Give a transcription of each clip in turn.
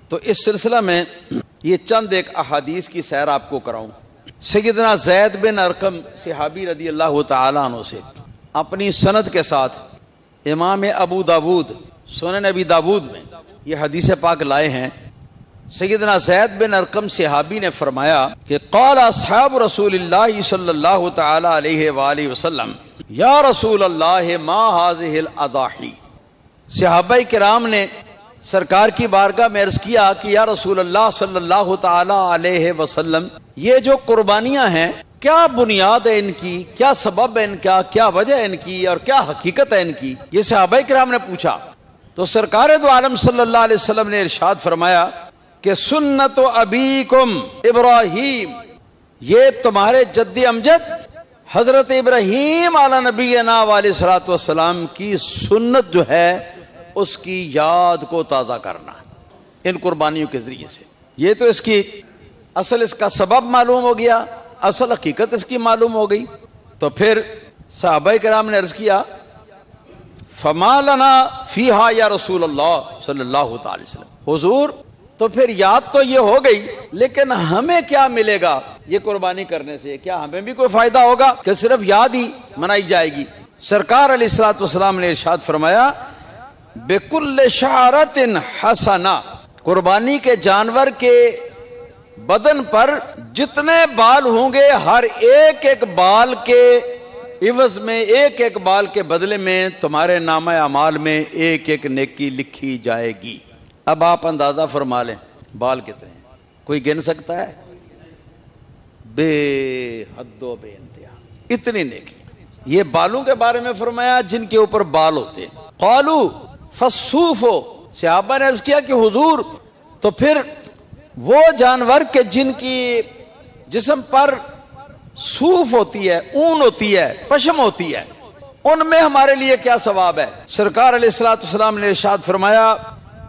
تو اس سلسلہ میں یہ چند ایک احادیث کی سیر آپ کو کراؤں۔ سیدنا زید بن ارقم صحابی رضی اللہ تعالیٰ عنہ سے اپنی سند کے ساتھ امام ابو داود سنن ابی داود میں یہ حدیث پاک لائے ہیں۔ سیدنا زید بن ارقم صحابی نے فرمایا کہ قال اصحاب رسول اللہ صلی اللہ تعالی علیہ وآلہ وسلم یا رسول اللہ ما هذه الاضاحی۔ صحابہ کرام نے سرکار کی بارگاہ میں عرض کیا کہ یا رسول اللہ صلی اللہ تعالی علیہ وسلم یہ جو قربانیاں ہیں کیا بنیاد ہے ان کی، کیا سبب ہے ان کا، کیا وجہ ہے ان کی اور کیا حقیقت ہے ان کی، یہ صحابہ کرام نے پوچھا۔ تو سرکار دو عالم صلی اللہ علیہ وسلم نے ارشاد فرمایا کہ سنت ابیکم ابراہیم، یہ تمہارے جد امجد حضرت ابراہیم علی نبینا علیہ الصلوۃ والسلام کی سنت جو ہے اس کی یاد کو تازہ کرنا ان قربانیوں کے ذریعے سے۔ یہ تو اس کی اصل، اس کا سبب معلوم ہو گیا، اصل حقیقت اس کی معلوم ہو گئی۔ تو پھر صحابہ کرام نے عرض کیا فما لنا فیہا یا رسول اللہ صلی اللہ تعالی وسلم، حضور تو پھر یاد تو یہ ہو گئی لیکن ہمیں کیا ملے گا یہ قربانی کرنے سے، کیا ہمیں بھی کوئی فائدہ ہوگا کہ صرف یاد ہی منائی جائے گی؟ سرکار علیہ الصلوۃ والسلام نے ارشاد فرمایا بِكُلِّ شَعْرَةٍ حَسَنَةٍ، قربانی کے جانور کے بدن پر جتنے بال ہوں گے ہر ایک ایک بال کے عوض میں، ایک ایک بال کے بدلے میں تمہارے نامہ اعمال میں ایک ایک نیکی لکھی جائے گی۔ اب آپ اندازہ فرما لیں بال کتنے ہیں، کوئی گن سکتا ہے؟ بے حد و بے انتہا اتنی نیکی۔ یہ بالوں کے بارے میں فرمایا جن کے اوپر بال ہوتے ہیں۔ قالو فالصوف، صحابہ نے عرض کیا کہ حضور تو پھر وہ جانور کے جن کی جسم پر صوف ہوتی ہے، اون ہوتی ہے، پشم ہوتی ہے، ان میں ہمارے لیے کیا ثواب ہے؟ سرکار علیہ الصلوۃ والسلام نے ارشاد فرمایا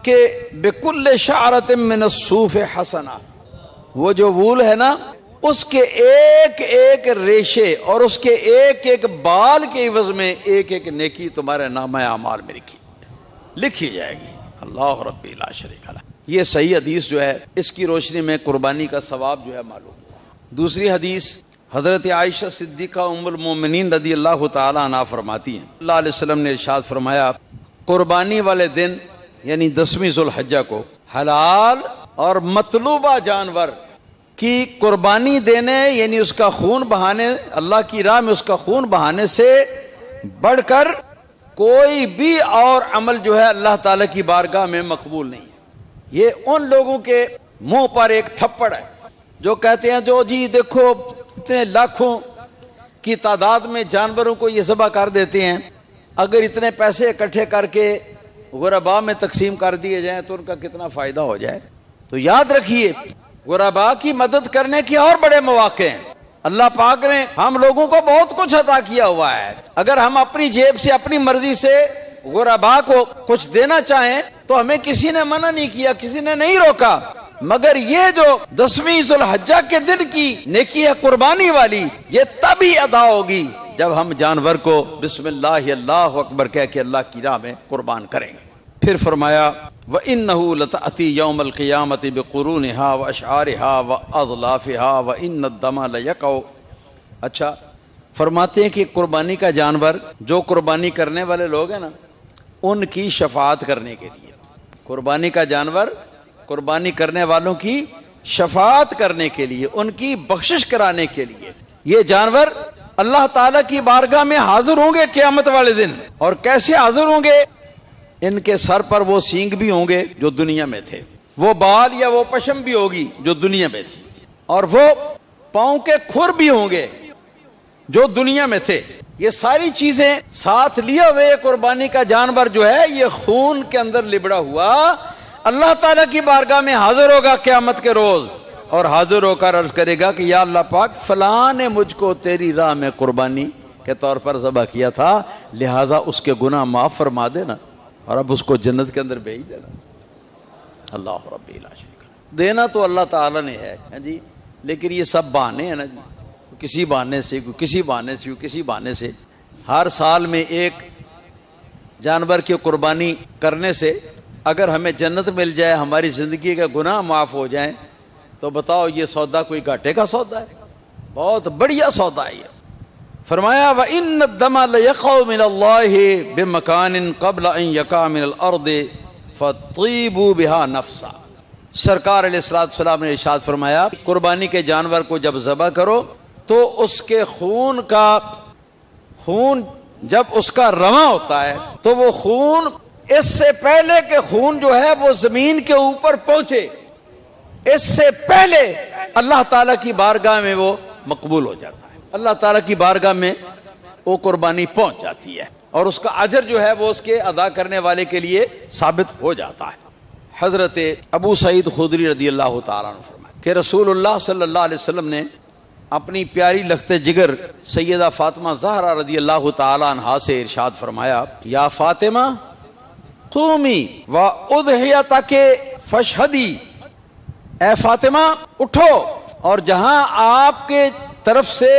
کہ بِكُلِّ شَعْرَةٍ مِّنَ الصُّوفِ حَسَنَةٍ، وہ جو وول ہے نا اس کے ایک ایک ریشے اور اس کے ایک ایک بال کے عوض میں ایک ایک نیکی تمہارے نامہ اعمال میں لکھی جائے گی۔ اللہ ربی لا شریک لہ۔ یہ صحیح حدیث جو ہے اس کی روشنی میں قربانی کا ثواب جو ہے معلوم ہوا۔ دوسری حدیث حضرت عائشہ صدیقہ ام المومنین رضی اللہ تعالی عنہا فرماتی ہیں اللہ علیہ وسلم نے ارشاد فرمایا قربانی والے دن یعنی 10ویں ذو الحجہ کو حلال اور مطلوبہ جانور کی قربانی دینے یعنی اس کا خون بہانے، اللہ کی راہ میں اس کا خون بہانے سے بڑھ کر کوئی بھی اور عمل جو ہے اللہ تعالیٰ کی بارگاہ میں مقبول نہیں ہے۔ یہ ان لوگوں کے منہ پر ایک تھپڑ ہے جو کہتے ہیں جو جی دیکھو اتنے لاکھوں کی تعداد میں جانوروں کو یہ ذبح کر دیتے ہیں، اگر اتنے پیسے اکٹھے کر کے غرباء میں تقسیم کر دیے جائیں تو ان کا کتنا فائدہ ہو جائے۔ تو یاد رکھیے غرباء کی مدد کرنے کے اور بڑے مواقع ہیں۔ اللہ پاک نے ہم لوگوں کو بہت کچھ عطا کیا ہوا ہے، اگر ہم اپنی جیب سے اپنی مرضی سے غرباء کو کچھ دینا چاہیں تو ہمیں کسی نے منع نہیں کیا، کسی نے نہیں روکا، مگر یہ جو 10ویں ذو الحجہ کے دن کی نیکی ہے قربانی والی، یہ تبھی ادا ہوگی جب ہم جانور کو بسم اللہ اللہ اکبر کہہ کے اللہ کی راہ میں قربان کریں گے۔ پھر فرمایا وَإِنَّهُ لَتَأْتِي يَوْمَ الْقِيَامَةِ بِقُرُونِهَا وَأَشْعَارِهَا وَأَظْلَافِهَا وَإِنَّ الدَّمَ لَيَقَعُ۔ اچھا فرماتے ہیں کہ قربانی کا جانور جو قربانی کرنے والے لوگ ہیں نا ان کی شفاعت کرنے کے لیے، قربانی کا جانور قربانی کرنے والوں کی شفاعت کرنے کے لیے، ان کی بخشش کرانے کے لیے یہ جانور اللہ تعالیٰ کی بارگاہ میں حاضر ہوں گے قیامت والے دن۔ اور کیسے حاضر ہوں گے؟ ان کے سر پر وہ سینگ بھی ہوں گے جو دنیا میں تھے، وہ بال یا وہ پشم بھی ہوگی جو دنیا میں تھی، اور وہ پاؤں کے کھر بھی ہوں گے جو دنیا میں تھے۔ یہ ساری چیزیں ساتھ لیے ہوئے قربانی کا جانور جو ہے یہ خون کے اندر لبڑا ہوا اللہ تعالیٰ کی بارگاہ میں حاضر ہوگا قیامت کے روز، اور حاضر ہو کر عرض کرے گا کہ یا اللہ پاک فلاں نے مجھ کو تیری راہ میں قربانی کے طور پر ذبح کیا تھا، لہٰذا اس کے گناہ معاف فرما دینا اور اب اس کو جنت کے اندر بھیج دینا۔ اللہ ربی لا شریک لہ۔ دینا تو اللہ تعالیٰ نے ہے جی، لیکن یہ سب بہانے ہیں نا جی، کسی بہانے سے کسی بہانے سے کسی بہانے سے۔ ہر سال میں ایک جانور کی قربانی کرنے سے اگر ہمیں جنت مل جائے, ہماری زندگی کے گناہ معاف ہو جائیں, تو بتاؤ یہ سودا کوئی گھاٹے کا سودا ہے؟ بہت بڑھیا سودا ہے یہ. فرمایا وَإِنَّ الدَّمَ لَيَقَعُ مِنَ اللَّهِ بِمَكَانٍ قَبْلَ أَن يَقَعَ مِنَ الْأَرْضِ فَطِيبُوا بِهَا نَفْسًا. سرکار علیہ السلام نے ارشاد فرمایا, قربانی کے جانور کو جب ذبح کرو تو اس کے خون جب اس کا رواں ہوتا ہے تو وہ خون اس سے پہلے کہ خون جو ہے وہ زمین کے اوپر پہنچے, اس سے پہلے اللہ تعالیٰ کی بارگاہ میں وہ مقبول ہو جاتا ہے. اللہ تعالیٰ کی بارگاہ میں وہ قربانی پہنچ جاتی ہے اور اس کا اجر جو ہے وہ اس کے ادا کرنے والے کے لیے ثابت ہو جاتا ہے. حضرت ابو سعید خدری رضی اللہ تعالیٰ عنہ فرمایا کہ رسول اللہ صلی اللہ علیہ وسلم نے اپنی پیاری لخت جگر سیدہ فاطمہ زہرا رضی اللہ تعالیٰ عنہا سے ارشاد فرمایا, یا فاطمہ قومی وَأُضْحِيَتَكِ فَاشْهَدِي, اے فاطمہ اٹھو اور جہاں آپ کے طرف سے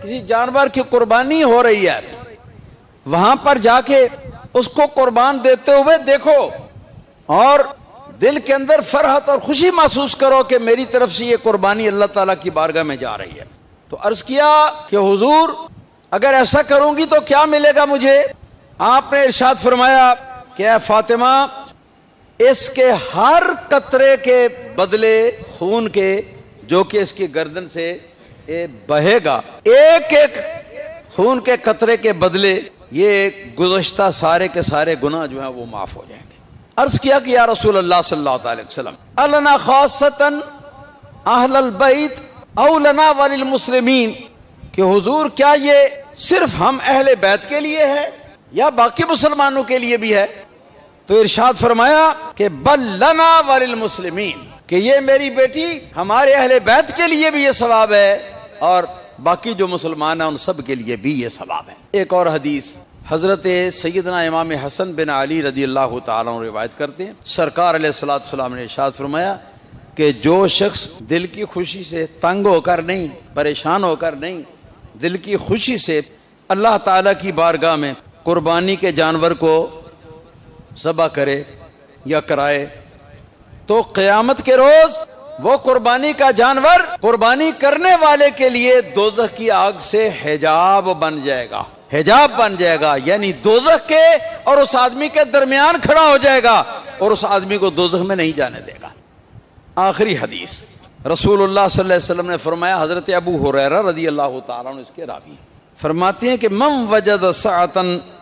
کسی جانور کی قربانی ہو رہی ہے وہاں پر جا کے اس کو قربان دیتے ہوئے دیکھو اور دل کے اندر فرحت اور خوشی محسوس کرو کہ میری طرف سے یہ قربانی اللہ تعالیٰ کی بارگاہ میں جا رہی ہے. تو عرض کیا کہ حضور اگر ایسا کروں گی تو کیا ملے گا مجھے؟ آپ نے ارشاد فرمایا کہ اے فاطمہ اس کے ہر قطرے کے بدلے خون کے جو کہ اس کی گردن سے بہے گا, ایک ایک خون کے قطرے کے بدلے یہ گزشتہ سارے کے سارے گناہ جو ہیں وہ معاف ہو جائیں گے. عرض کیا کہ یا رسول اللہ صلی اللہ علیہ وسلم النا خاصتاً اہل البیت او لنا وللمسلمین, کہ حضور کیا یہ صرف ہم اہل بیت کے لیے ہے یا باقی مسلمانوں کے لیے بھی ہے؟ تو ارشاد فرمایا کہ بل لنا وللمسلمین, کہ یہ میری بیٹی ہمارے اہل بیت کے لیے بھی یہ ثواب ہے اور باقی جو مسلمان ہیں ان سب کے لیے بھی یہ ثواب ہے. ایک اور حدیث حضرت سیدنا امام حسن بن علی رضی اللہ تعالیٰ عنہ روایت کرتے ہیں, سرکار علیہ السلام نے ارشاد فرمایا کہ جو شخص دل کی خوشی سے تنگ ہو کر نہیں, پریشان ہو کر نہیں, دل کی خوشی سے اللہ تعالیٰ کی بارگاہ میں قربانی کے جانور کو ذبح کرے یا کرائے تو قیامت کے روز وہ قربانی کا جانور قربانی کرنے والے کے لیے دوزخ کی آگ سے حجاب بن جائے گا, حجاب بن جائے گا, یعنی دوزخ کے اور اس آدمی کے درمیان کھڑا ہو جائے گا اور اس آدمی کو دوزخ میں نہیں جانے دے گا. آخری حدیث رسول اللہ صلی اللہ علیہ وسلم نے فرمایا, حضرت ابو ہریرہ رضی اللہ تعالیٰ عنہ اس کے راوی فرماتے ہیں کہ من وجد سعۃ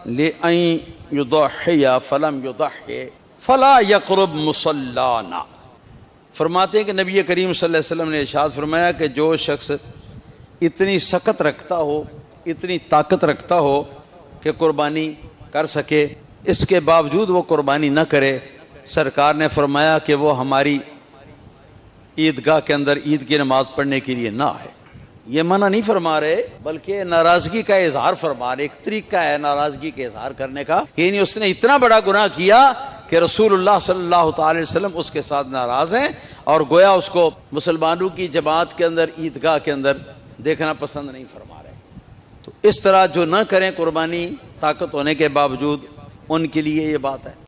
لأن یضحی فلم یضحی فلا یقرب مصلانا. فرماتے ہیں کہ نبی کریم صلی اللہ علیہ وسلم نے ارشاد فرمایا کہ جو شخص اتنی سکت رکھتا ہو, اتنی طاقت رکھتا ہو کہ قربانی کر سکے, اس کے باوجود وہ قربانی نہ کرے, سرکار نے فرمایا کہ وہ ہماری عیدگاہ کے اندر عید کی نماز پڑھنے کے لیے نہ آئے. یہ منع نہیں فرما رہے بلکہ ناراضگی کا اظہار فرما رہے. ایک طریقہ ہے ناراضگی کے اظہار کرنے کا کہ یعنی اس نے اتنا بڑا گناہ کیا کہ رسول اللہ صلی اللہ تعالی وسلم اس کے ساتھ ناراض ہیں اور گویا اس کو مسلمانوں کی جماعت کے اندر عیدگاہ کے اندر دیکھنا پسند نہیں فرما رہے. تو اس طرح جو نہ کریں قربانی طاقت ہونے کے باوجود ان کے لیے یہ بات ہے.